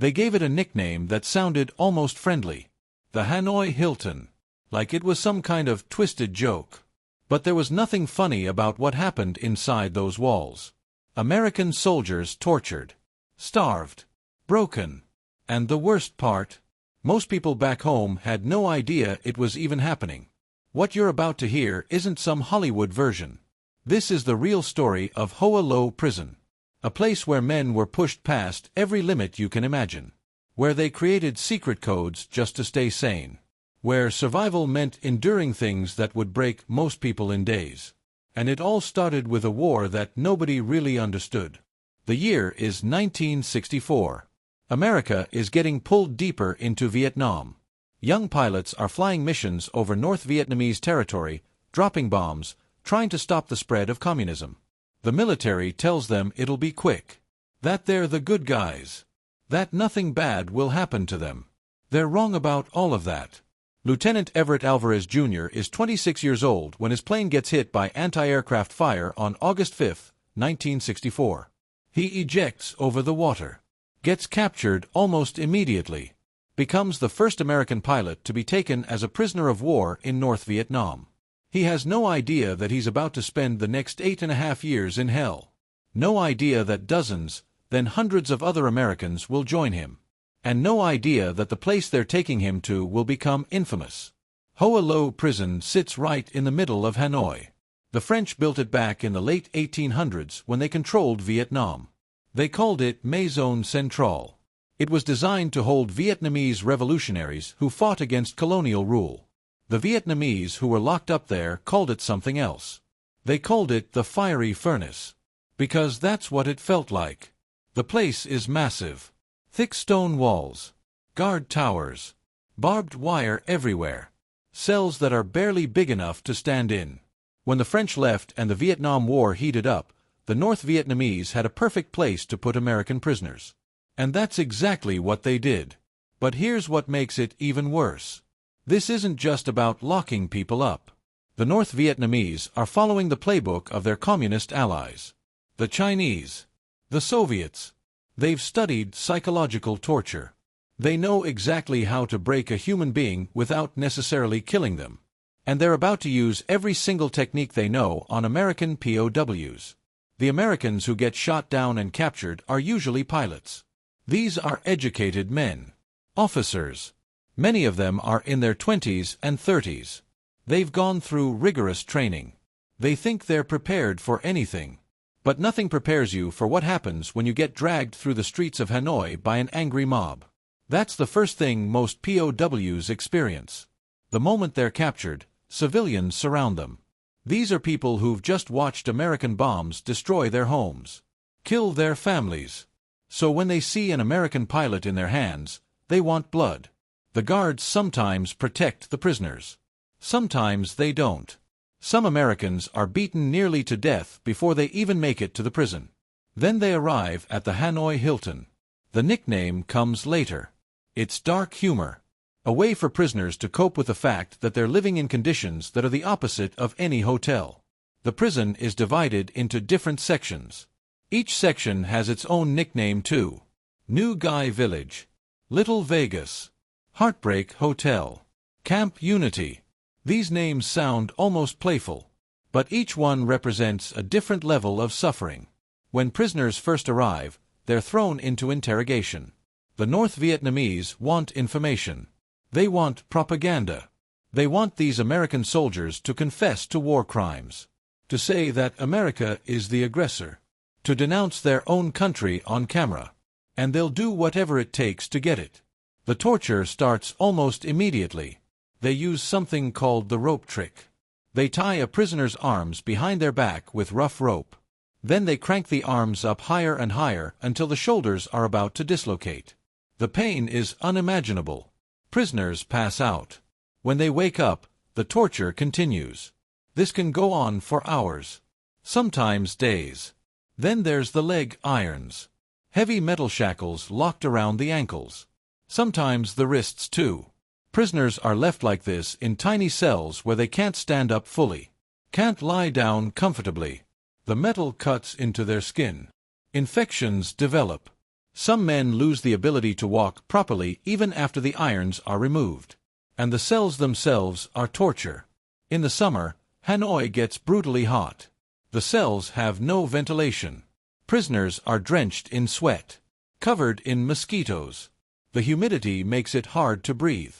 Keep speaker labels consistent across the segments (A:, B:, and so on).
A: They gave it a nickname that sounded almost friendly. The Hanoi Hilton. Like it was some kind of twisted joke. But there was nothing funny about what happened inside those walls. American soldiers tortured, starved, broken. And the worst part? Most people back home had no idea it was even happening. What you're about to hear isn't some Hollywood version. This is the real story of Hỏa Lò Prison. A place where men were pushed past every limit you can imagine. Where they created secret codes just to stay sane. Where survival meant enduring things that would break most people in days. And it all started with a war that nobody really understood. The year is 1964. America is getting pulled deeper into Vietnam. Young pilots are flying missions over North Vietnamese territory, dropping bombs, trying to stop the spread of communism. The military tells them it'll be quick. That they're the good guys. That nothing bad will happen to them. They're wrong about all of that. Lieutenant Everett Alvarez Jr. is 26 years old when his plane gets hit by anti-aircraft fire on August 5, 1964. He ejects over the water. Gets captured almost immediately. Becomes the first American pilot to be taken as a prisoner of war in North Vietnam. He has no idea that he's about to spend the next 8.5 years in hell. No idea that dozens, then hundreds of other Americans will join him. And no idea that the place they're taking him to will become infamous. Hỏa Lò Prison sits right in the middle of Hanoi. The French built it back in the late 1800s when they controlled Vietnam. They called it Maison Centrale. It was designed to hold Vietnamese revolutionaries who fought against colonial rule. The Vietnamese who were locked up there called it something else. They called it the fiery furnace. Because that's what it felt like. The place is massive. Thick stone walls. Guard towers. Barbed wire everywhere. Cells that are barely big enough to stand in. When the French left and the Vietnam War heated up, the North Vietnamese had a perfect place to put American prisoners. And that's exactly what they did. But here's what makes it even worse. This isn't just about locking people up. The North Vietnamese are following the playbook of their communist allies. The Chinese. The Soviets. They've studied psychological torture. They know exactly how to break a human being without necessarily killing them. And they're about to use every single technique they know on American POWs. The Americans who get shot down and captured are usually pilots. These are educated men. Officers. Many of them are in their 20s and 30s. They've gone through rigorous training. They think they're prepared for anything. But nothing prepares you for what happens when you get dragged through the streets of Hanoi by an angry mob. That's the first thing most POWs experience. The moment they're captured, civilians surround them. These are people who've just watched American bombs destroy their homes, kill their families. So when they see an American pilot in their hands, they want blood. The guards sometimes protect the prisoners. Sometimes they don't. Some Americans are beaten nearly to death before they even make it to the prison. Then they arrive at the Hanoi Hilton. The nickname comes later. It's dark humor. A way for prisoners to cope with the fact that they're living in conditions that are the opposite of any hotel. The prison is divided into different sections. Each section has its own nickname too. New Guy Village. Little Vegas. Heartbreak Hotel. Camp Unity. These names sound almost playful. But each one represents a different level of suffering. When prisoners first arrive, they're thrown into interrogation. The North Vietnamese want information. They want propaganda. They want these American soldiers to confess to war crimes. To say that America is the aggressor. To denounce their own country on camera. And they'll do whatever it takes to get it. The torture starts almost immediately. They use something called the rope trick. They tie a prisoner's arms behind their back with rough rope. Then they crank the arms up higher and higher until the shoulders are about to dislocate. The pain is unimaginable. Prisoners pass out. When they wake up, the torture continues. This can go on for hours. Sometimes days. Then there's the leg irons. Heavy metal shackles locked around the ankles. Sometimes the wrists too. Prisoners are left like this in tiny cells where they can't stand up fully. Can't lie down comfortably. The metal cuts into their skin. Infections develop. Some men lose the ability to walk properly even after the irons are removed. And the cells themselves are torture. In the summer, Hanoi gets brutally hot. The cells have no ventilation. Prisoners are drenched in sweat, covered in mosquitoes. The humidity makes it hard to breathe.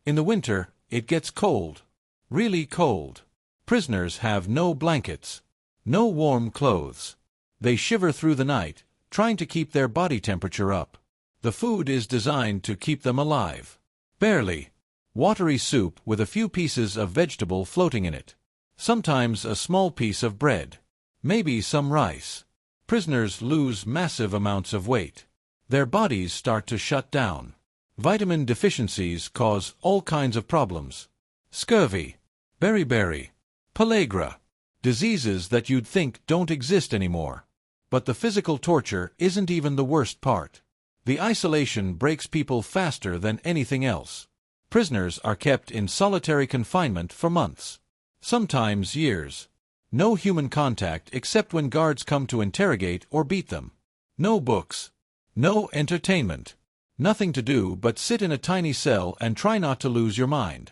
A: In the winter, it gets cold. Really cold. Prisoners have no blankets, no warm clothes. They shiver through the night, trying to keep their body temperature up. The food is designed to keep them alive. Barely. Watery soup with a few pieces of vegetable floating in it. Sometimes a small piece of bread. Maybe some rice. Prisoners lose massive amounts of weight. Their bodies start to shut down. Vitamin deficiencies cause all kinds of problems. Scurvy, beriberi, pellagra. Diseases that you'd think don't exist anymore. But the physical torture isn't even the worst part. The isolation breaks people faster than anything else. Prisoners are kept in solitary confinement for months. Sometimes years. No human contact except when guards come to interrogate or beat them. No books. No entertainment. Nothing to do but sit in a tiny cell and try not to lose your mind.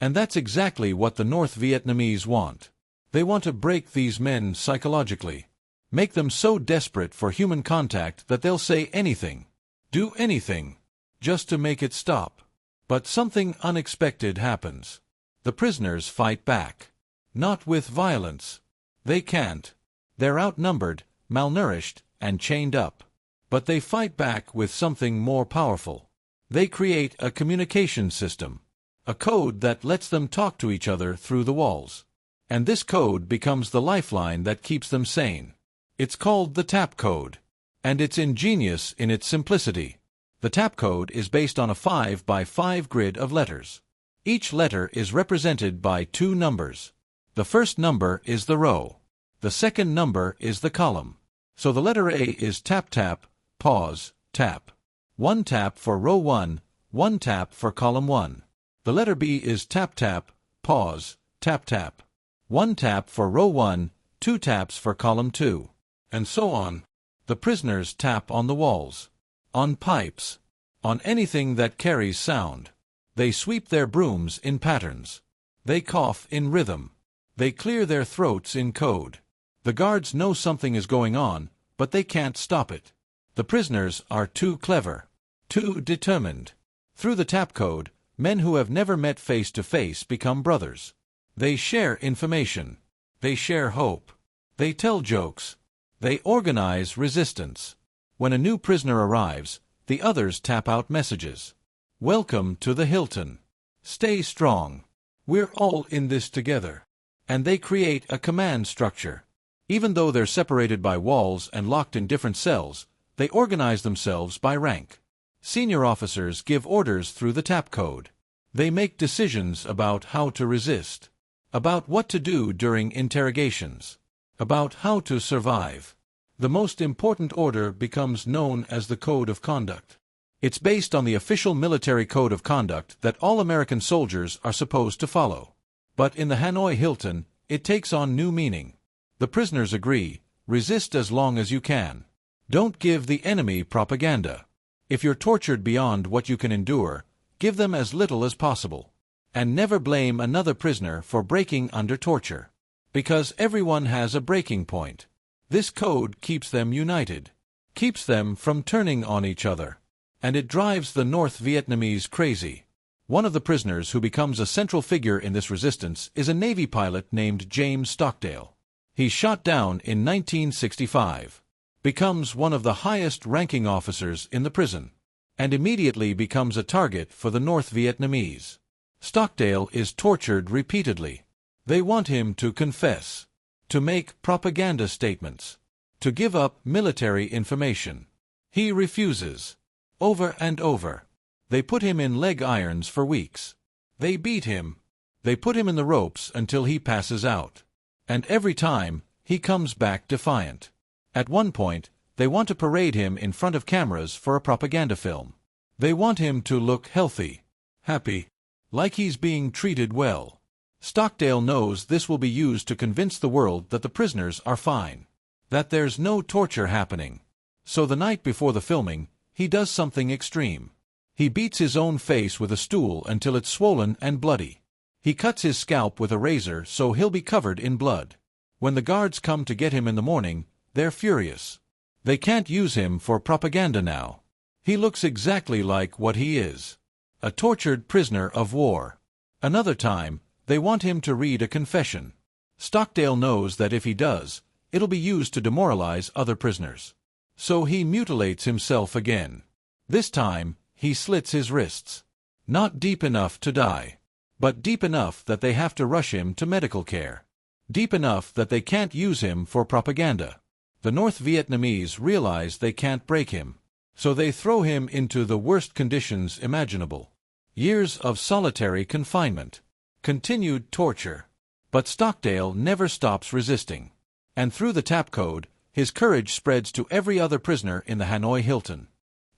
A: And that's exactly what the North Vietnamese want. They want to break these men psychologically. Make them so desperate for human contact that they'll say anything, do anything, just to make it stop. But something unexpected happens. The prisoners fight back. Not with violence. They can't. They're outnumbered, malnourished, and chained up. But they fight back with something more powerful. They create a communication system. A code that lets them talk to each other through the walls. And this code becomes the lifeline that keeps them sane. It's called the TAP code. And it's ingenious in its simplicity. The TAP code is based on a 5x5 grid of letters. Each letter is represented by two numbers. The first number is the row. The second number is the column. So the letter A is tap tap, pause, tap. 1 tap for row 1, 1 tap for column 1. The letter B is tap tap, pause, tap tap. 1 tap for row 1, 2 taps for column 2. And so on. The prisoners tap on the walls, on pipes, on anything that carries sound. They sweep their brooms in patterns. They cough in rhythm. They clear their throats in code. The guards know something is going on, but they can't stop it. The prisoners are too clever, too determined. Through the TAP code, men who have never met face to face become brothers. They share information. They share hope. They tell jokes. They organize resistance. When a new prisoner arrives, the others tap out messages. Welcome to the Hilton. Stay strong. We're all in this together. And they create a command structure. Even though they're separated by walls and locked in different cells, they organize themselves by rank. Senior officers give orders through the TAP code. They make decisions about how to resist, about what to do during interrogations, about how to survive. The most important order becomes known as the Code of Conduct. It's based on the official military code of conduct that all American soldiers are supposed to follow. But in the Hanoi Hilton, it takes on new meaning. The prisoners agree, resist as long as you can. Don't give the enemy propaganda. If you're tortured beyond what you can endure, give them as little as possible. And never blame another prisoner for breaking under torture. Because everyone has a breaking point. This code keeps them united, keeps them from turning on each other. And it drives the North Vietnamese crazy. One of the prisoners who becomes a central figure in this resistance is a Navy pilot named James Stockdale. He's shot down in 1965, becomes one of the highest-ranking officers in the prison, and immediately becomes a target for the North Vietnamese. Stockdale is tortured repeatedly. They want him to confess, to make propaganda statements, to give up military information. He refuses. Over and over. They put him in leg irons for weeks. They beat him. They put him in the ropes until he passes out. And every time, he comes back defiant. At one point, they want to parade him in front of cameras for a propaganda film. They want him to look healthy, happy, like he's being treated well. Stockdale knows this will be used to convince the world that the prisoners are fine, that there's no torture happening. So the night before the filming, he does something extreme. He beats his own face with a stool until it's swollen and bloody. He cuts his scalp with a razor so he'll be covered in blood. When the guards come to get him in the morning, they're furious. They can't use him for propaganda now. He looks exactly like what he is. A tortured prisoner of war. Another time, they want him to read a confession. Stockdale knows that if he does, it'll be used to demoralize other prisoners. So he mutilates himself again. This time, he slits his wrists. Not deep enough to die, but deep enough that they have to rush him to medical care. Deep enough that they can't use him for propaganda. The North Vietnamese realize they can't break him, so they throw him into the worst conditions imaginable. Years of solitary confinement. Continued torture. But Stockdale never stops resisting. And through the tap code, his courage spreads to every other prisoner in the Hanoi Hilton.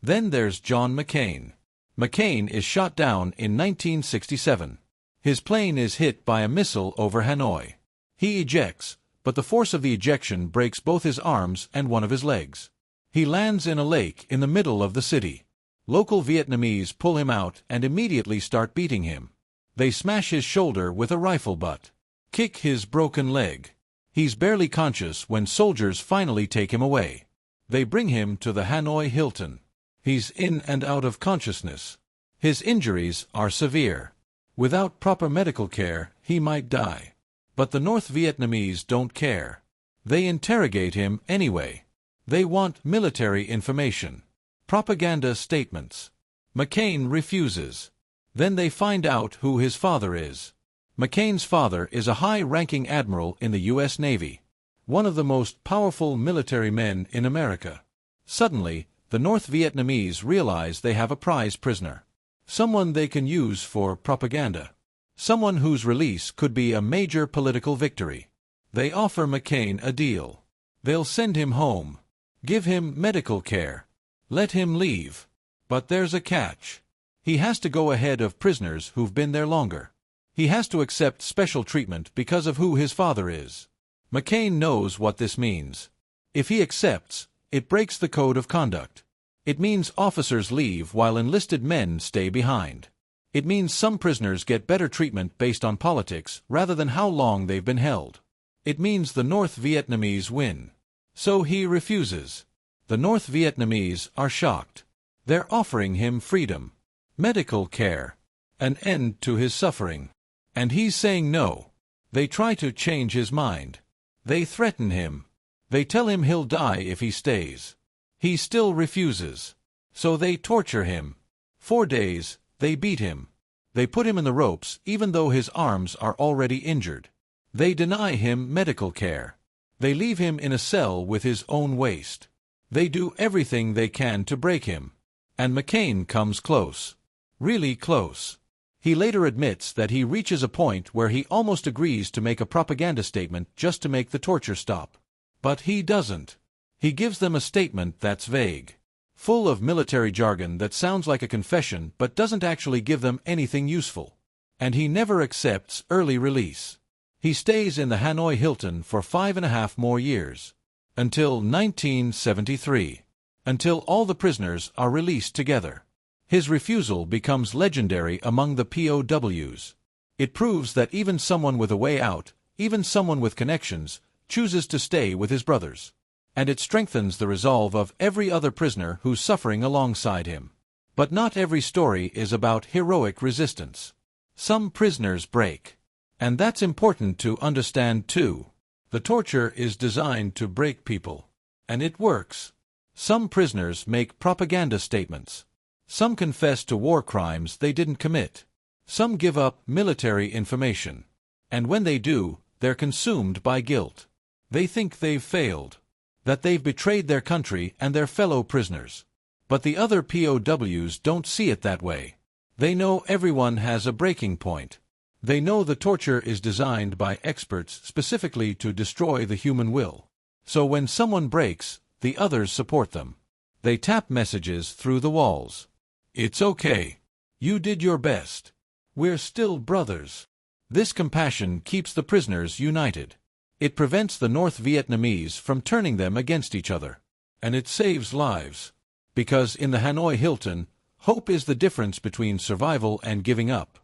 A: Then there's John McCain. McCain is shot down in 1967. His plane is hit by a missile over Hanoi. He ejects, but the force of the ejection breaks both his arms and one of his legs. He lands in a lake in the middle of the city. Local Vietnamese pull him out and immediately start beating him. They smash his shoulder with a rifle butt. Kick his broken leg. He's barely conscious when soldiers finally take him away. They bring him to the Hanoi Hilton. He's in and out of consciousness. His injuries are severe. Without proper medical care, he might die. But the North Vietnamese don't care. They interrogate him anyway. They want military information. Propaganda statements. McCain refuses. Then they find out who his father is. McCain's father is a high-ranking admiral in the U.S. Navy, one of the most powerful military men in America. Suddenly, the North Vietnamese realize they have a prize prisoner. Someone they can use for propaganda. Someone whose release could be a major political victory. They offer McCain a deal. They'll send him home. Give him medical care. Let him leave. But there's a catch. He has to go ahead of prisoners who've been there longer. He has to accept special treatment because of who his father is. McCain knows what this means. If he accepts, it breaks the code of conduct. It means officers leave while enlisted men stay behind. It means some prisoners get better treatment based on politics rather than how long they've been held. It means the North Vietnamese win. So he refuses. The North Vietnamese are shocked. They're offering him freedom, medical care, an end to his suffering. And he's saying no. They try to change his mind. They threaten him. They tell him he'll die if he stays. He still refuses. So they torture him. 4 days, they beat him. They put him in the ropes even though his arms are already injured. They deny him medical care. They leave him in a cell with his own waste. They do everything they can to break him. And McCain comes close. Really close. He later admits that he reaches a point where he almost agrees to make a propaganda statement just to make the torture stop. But he doesn't. He gives them a statement that's vague, full of military jargon that sounds like a confession but doesn't actually give them anything useful. And he never accepts early release. He stays in the Hanoi Hilton for 5.5 more years. Until 1973. Until all the prisoners are released together. His refusal becomes legendary among the POWs. It proves that even someone with a way out, even someone with connections, chooses to stay with his brothers. And it strengthens the resolve of every other prisoner who's suffering alongside him. But not every story is about heroic resistance. Some prisoners break. And that's important to understand too. The torture is designed to break people. And it works. Some prisoners make propaganda statements. Some confess to war crimes they didn't commit. Some give up military information. And when they do, they're consumed by guilt. They think they've failed. That they've betrayed their country and their fellow prisoners. But the other POWs don't see it that way. They know everyone has a breaking point. They know the torture is designed by experts specifically to destroy the human will. So when someone breaks, the others support them. They tap messages through the walls. It's okay. You did your best. We're still brothers. This compassion keeps the prisoners united. It prevents the North Vietnamese from turning them against each other. And it saves lives. Because in the Hanoi Hilton, hope is the difference between survival and giving up.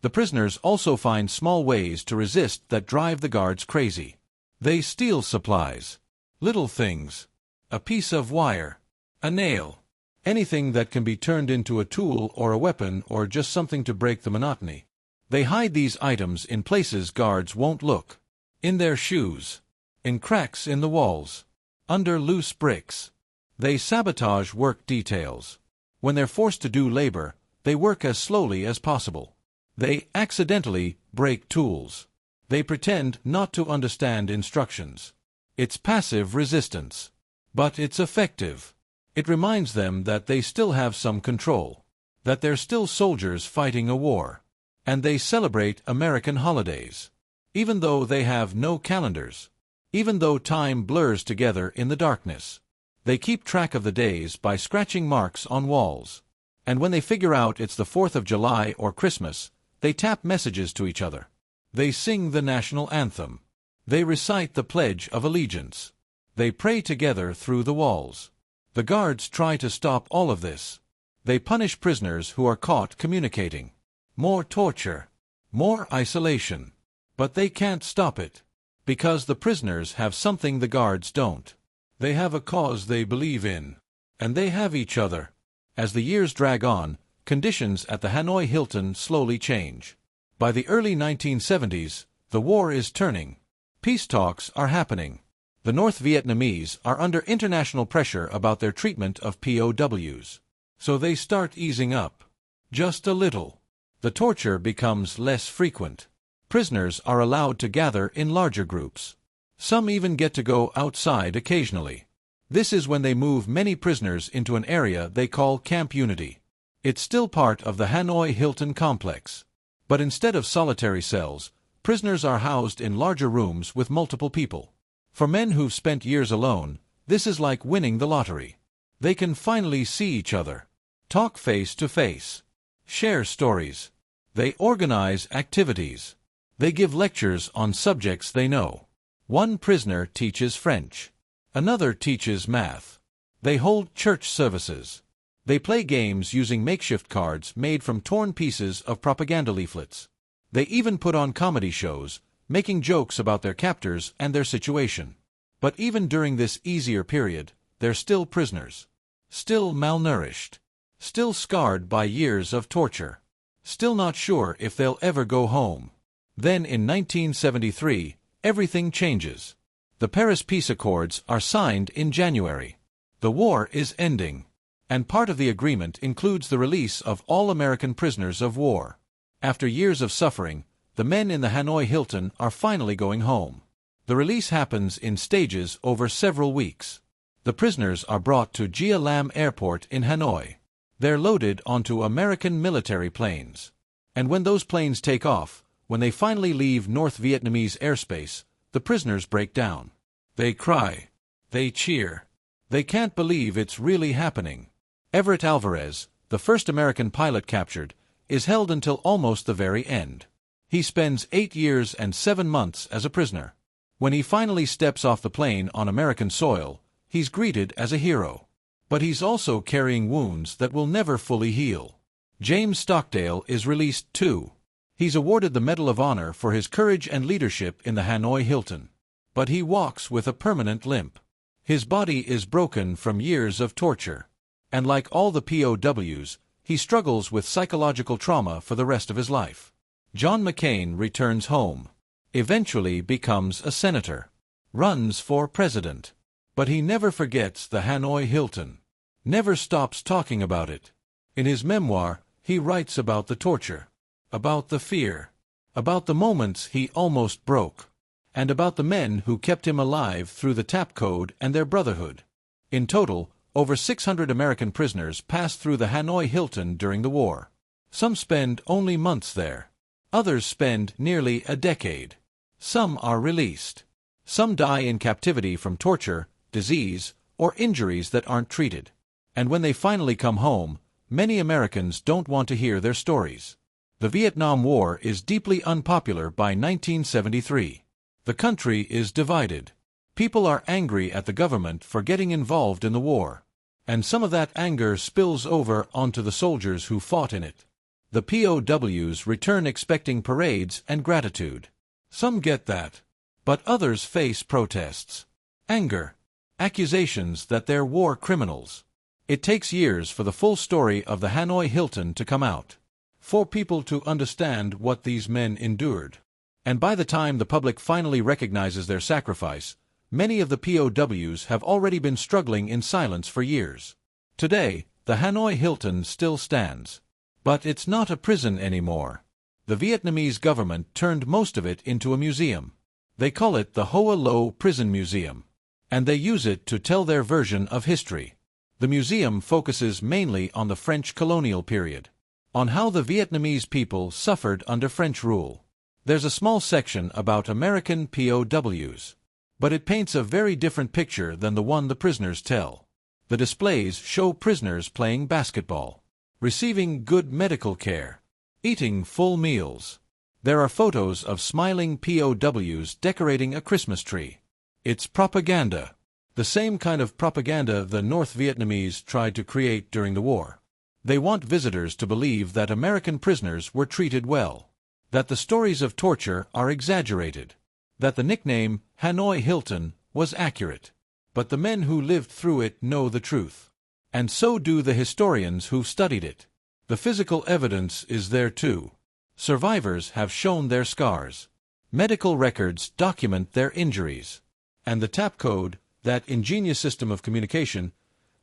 A: The prisoners also find small ways to resist that drive the guards crazy. They steal supplies. Little things. A piece of wire. A nail. Anything that can be turned into a tool or a weapon or just something to break the monotony. They hide these items in places guards won't look. In their shoes. In cracks in the walls. Under loose bricks. They sabotage work details. When they're forced to do labor, they work as slowly as possible. They accidentally break tools. They pretend not to understand instructions. It's passive resistance. But it's effective. It reminds them that they still have some control. That they're still soldiers fighting a war. And they celebrate American holidays. Even though they have no calendars. Even though time blurs together in the darkness. They keep track of the days by scratching marks on walls. And when they figure out it's the 4th of July or Christmas, they tap messages to each other. They sing the national anthem. They recite the Pledge of Allegiance. They pray together through the walls. The guards try to stop all of this. They punish prisoners who are caught communicating. More torture. More isolation. But they can't stop it. Because the prisoners have something the guards don't. They have a cause they believe in. And they have each other. As the years drag on, conditions at the Hanoi Hilton slowly change. By the early 1970s, the war is turning. Peace talks are happening. The North Vietnamese are under international pressure about their treatment of POWs. So they start easing up. Just a little. The torture becomes less frequent. Prisoners are allowed to gather in larger groups. Some even get to go outside occasionally. This is when they move many prisoners into an area they call Camp Unity. It's still part of the Hanoi Hilton complex. But instead of solitary cells, prisoners are housed in larger rooms with multiple people. For men who've spent years alone, this is like winning the lottery. They can finally see each other. Talk face to face. Share stories. They organize activities. They give lectures on subjects they know. One prisoner teaches French. Another teaches math. They hold church services. They play games using makeshift cards made from torn pieces of propaganda leaflets. They even put on comedy shows, making jokes about their captors and their situation. But even during this easier period, they're still prisoners. Still malnourished. Still scarred by years of torture. Still not sure if they'll ever go home. Then in 1973, everything changes. The Paris Peace Accords are signed in January. The war is ending. And part of the agreement includes the release of all American prisoners of war. After years of suffering, the men in the Hanoi Hilton are finally going home. The release happens in stages over several weeks. The prisoners are brought to Gia Lam Airport in Hanoi. They're loaded onto American military planes. And when those planes take off, when they finally leave North Vietnamese airspace, the prisoners break down. They cry. They cheer. They can't believe it's really happening. Everett Alvarez, the first American pilot captured, is held until almost the very end. He spends 8 years and 7 months as a prisoner. When he finally steps off the plane on American soil, he's greeted as a hero. But he's also carrying wounds that will never fully heal. James Stockdale is released too. He's awarded the Medal of Honor for his courage and leadership in the Hanoi Hilton. But he walks with a permanent limp. His body is broken from years of torture. And like all the POWs, he struggles with psychological trauma for the rest of his life. John McCain returns home. Eventually becomes a senator. Runs for president. But he never forgets the Hanoi Hilton. Never stops talking about it. In his memoir, he writes about the torture. About the fear. About the moments he almost broke. And about the men who kept him alive through the TAP code and their brotherhood. In total, over 600 American prisoners passed through the Hanoi Hilton during the war. Some spend only months there. Others spend nearly a decade. Some are released. Some die in captivity from torture, disease, or injuries that aren't treated. And when they finally come home, many Americans don't want to hear their stories. The Vietnam War is deeply unpopular by 1973. The country is divided. People are angry at the government for getting involved in the war. And some of that anger spills over onto the soldiers who fought in it. The POWs return expecting parades and gratitude. Some get that. But others face protests, anger, accusations that they're war criminals. It takes years for the full story of the Hanoi Hilton to come out, for people to understand what these men endured. And by the time the public finally recognizes their sacrifice, many of the POWs have already been struggling in silence for years. Today, the Hanoi Hilton still stands. But it's not a prison anymore. The Vietnamese government turned most of it into a museum. They call it the Hỏa Lò Prison Museum. And they use it to tell their version of history. The museum focuses mainly on the French colonial period, on how the Vietnamese people suffered under French rule. There's a small section about American POWs, but it paints a very different picture than the one the prisoners tell. The displays show prisoners playing basketball, receiving good medical care, eating full meals. There are photos of smiling POWs decorating a Christmas tree. It's propaganda. The same kind of propaganda the North Vietnamese tried to create during the war. They want visitors to believe that American prisoners were treated well, that the stories of torture are exaggerated, that the nickname Hanoi Hilton was accurate. But the men who lived through it know the truth. And so do the historians who've studied it. The physical evidence is there too. Survivors have shown their scars. Medical records document their injuries. And the tap code, that ingenious system of communication,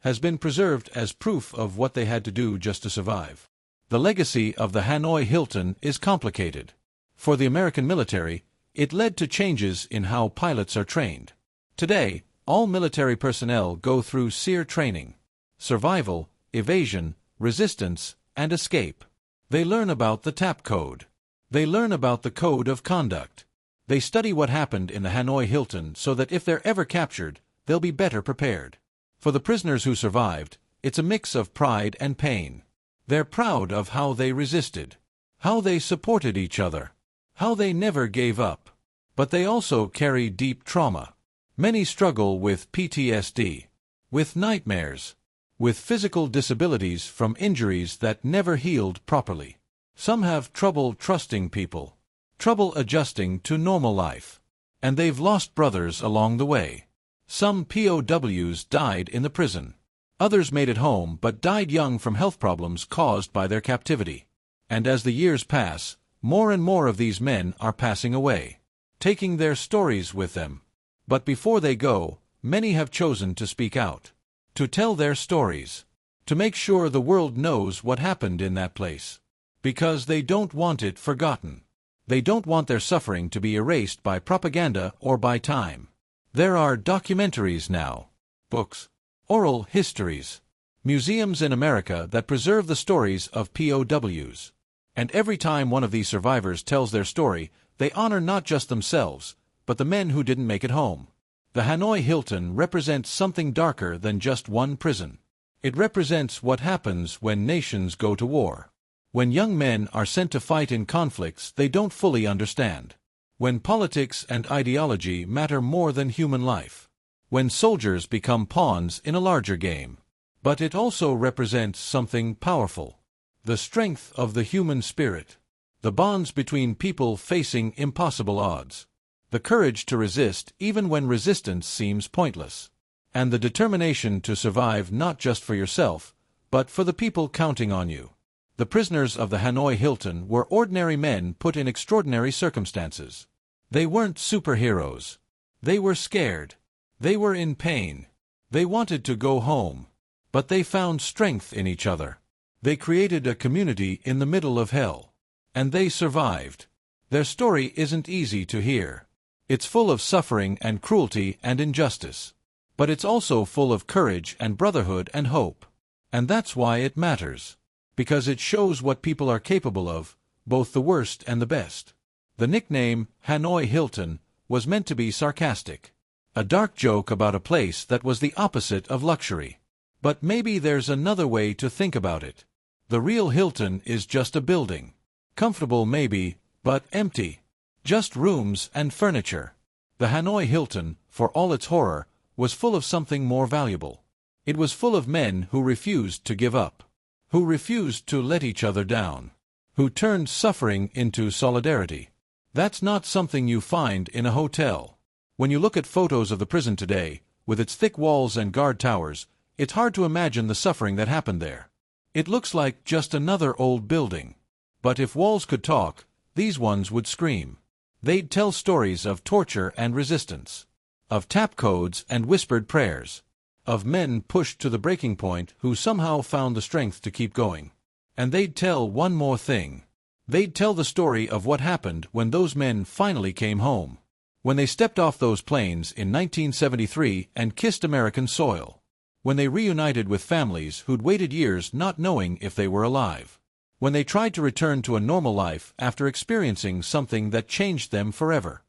A: has been preserved as proof of what they had to do just to survive. The legacy of the Hanoi Hilton is complicated. For the American military, it led to changes in how pilots are trained. Today, all military personnel go through SEER training: survival, evasion, resistance, and escape. They learn about the tap code. They learn about the code of conduct. They study what happened in the Hanoi Hilton so that if they're ever captured, they'll be better prepared. For the prisoners who survived, it's a mix of pride and pain. They're proud of how they resisted, how they supported each other, how they never gave up. But they also carry deep trauma. Many struggle with PTSD, with nightmares, with physical disabilities from injuries that never healed properly. Some have trouble trusting people, trouble adjusting to normal life, and they've lost brothers along the way. Some POWs died in the prison. Others made it home but died young from health problems caused by their captivity. And as the years pass, more and more of these men are passing away, taking their stories with them. But before they go, many have chosen to speak out, to tell their stories, to make sure the world knows what happened in that place. Because they don't want it forgotten. They don't want their suffering to be erased by propaganda or by time. There are documentaries now, books, oral histories, museums in America that preserve the stories of POWs. And every time one of these survivors tells their story, they honor not just themselves, but the men who didn't make it home. The Hanoi Hilton represents something darker than just one prison. It represents what happens when nations go to war. When young men are sent to fight in conflicts they don't fully understand. When politics and ideology matter more than human life. When soldiers become pawns in a larger game. But it also represents something powerful. The strength of the human spirit. The bonds between people facing impossible odds. The courage to resist even when resistance seems pointless. And the determination to survive not just for yourself, but for the people counting on you. The prisoners of the Hanoi Hilton were ordinary men put in extraordinary circumstances. They weren't superheroes. They were scared. They were in pain. They wanted to go home. But they found strength in each other. They created a community in the middle of hell. And they survived. Their story isn't easy to hear. It's full of suffering and cruelty and injustice. But it's also full of courage and brotherhood and hope. And that's why it matters. Because it shows what people are capable of, both the worst and the best. The nickname, Hanoi Hilton, was meant to be sarcastic. A dark joke about a place that was the opposite of luxury. But maybe there's another way to think about it. The real Hilton is just a building. Comfortable maybe, but empty. Just rooms and furniture. The Hanoi Hilton, for all its horror, was full of something more valuable. It was full of men who refused to give up, who refused to let each other down, who turned suffering into solidarity. That's not something you find in a hotel. When you look at photos of the prison today, with its thick walls and guard towers, it's hard to imagine the suffering that happened there. It looks like just another old building. But if walls could talk, these ones would scream. They'd tell stories of torture and resistance, of tap codes and whispered prayers, of men pushed to the breaking point who somehow found the strength to keep going. And they'd tell one more thing. They'd tell the story of what happened when those men finally came home, when they stepped off those planes in 1973 and kissed American soil, when they reunited with families who'd waited years not knowing if they were alive, when they tried to return to a normal life after experiencing something that changed them forever.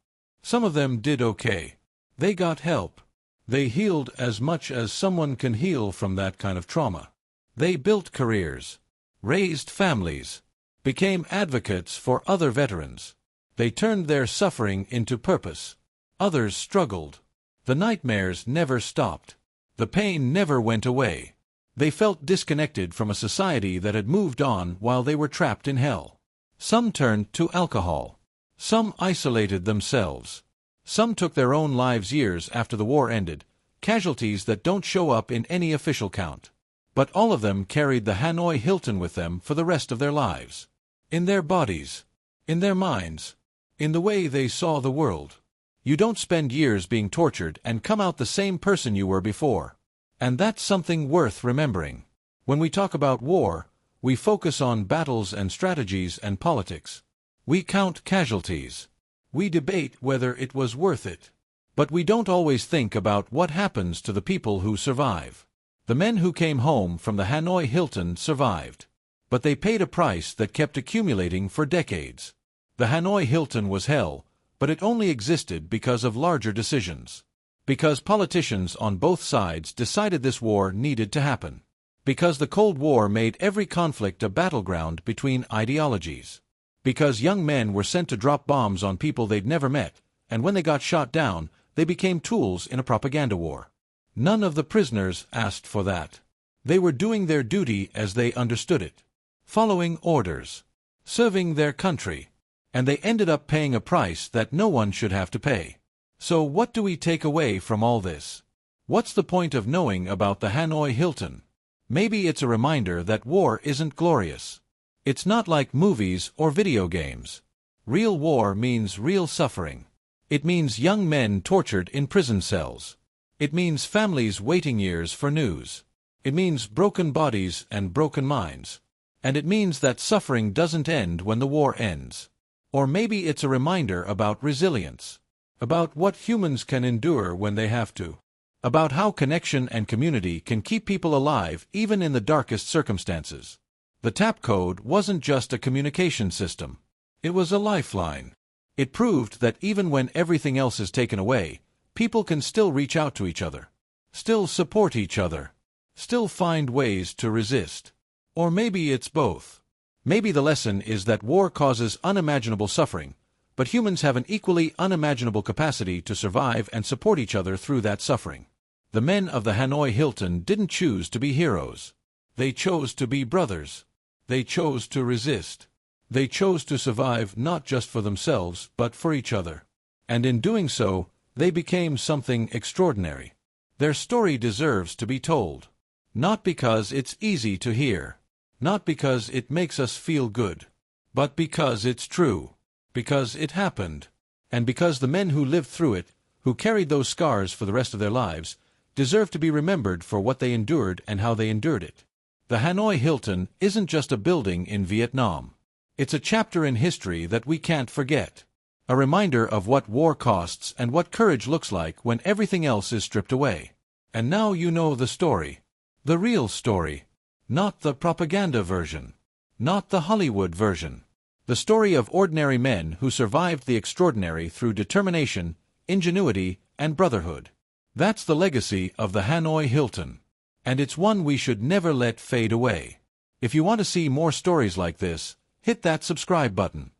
A: Some of them did okay. They got help. They healed as much as someone can heal from that kind of trauma. They built careers, raised families, became advocates for other veterans. They turned their suffering into purpose. Others struggled. The nightmares never stopped. The pain never went away. They felt disconnected from a society that had moved on while they were trapped in hell. Some turned to alcohol. Some isolated themselves. Some took their own lives years after the war ended, casualties that don't show up in any official count. But all of them carried the Hanoi Hilton with them for the rest of their lives. In their bodies, in their minds, in the way they saw the world. You don't spend years being tortured and come out the same person you were before. And that's something worth remembering. When we talk about war, we focus on battles and strategies and politics. We count casualties. We debate whether it was worth it. But we don't always think about what happens to the people who survive. The men who came home from the Hanoi Hilton survived. But they paid a price that kept accumulating for decades. The Hanoi Hilton was hell, but it only existed because of larger decisions. Because politicians on both sides decided this war needed to happen. Because the Cold War made every conflict a battleground between ideologies. Because young men were sent to drop bombs on people they'd never met, and when they got shot down, they became tools in a propaganda war. None of the prisoners asked for that. They were doing their duty as they understood it, following orders, serving their country, and they ended up paying a price that no one should have to pay. So what do we take away from all this? What's the point of knowing about the Hanoi Hilton? Maybe it's a reminder that war isn't glorious. It's not like movies or video games. Real war means real suffering. It means young men tortured in prison cells. It means families waiting years for news. It means broken bodies and broken minds. And it means that suffering doesn't end when the war ends. Or maybe it's a reminder about resilience. About what humans can endure when they have to. About how connection and community can keep people alive even in the darkest circumstances. The tap code wasn't just a communication system. It was a lifeline. It proved that even when everything else is taken away, people can still reach out to each other, still support each other, still find ways to resist. Or maybe it's both. Maybe the lesson is that war causes unimaginable suffering, but humans have an equally unimaginable capacity to survive and support each other through that suffering. The men of the Hanoi Hilton didn't choose to be heroes. They chose to be brothers. They chose to resist. They chose to survive not just for themselves, but for each other. And in doing so, they became something extraordinary. Their story deserves to be told. Not because it's easy to hear. Not because it makes us feel good. But because it's true. Because it happened. And because the men who lived through it, who carried those scars for the rest of their lives, deserve to be remembered for what they endured and how they endured it. The Hanoi Hilton isn't just a building in Vietnam. It's a chapter in history that we can't forget. A reminder of what war costs and what courage looks like when everything else is stripped away. And now you know the story. The real story. Not the propaganda version. Not the Hollywood version. The story of ordinary men who survived the extraordinary through determination, ingenuity, and brotherhood. That's the legacy of the Hanoi Hilton. And it's one we should never let fade away. If you want to see more stories like this, hit that subscribe button.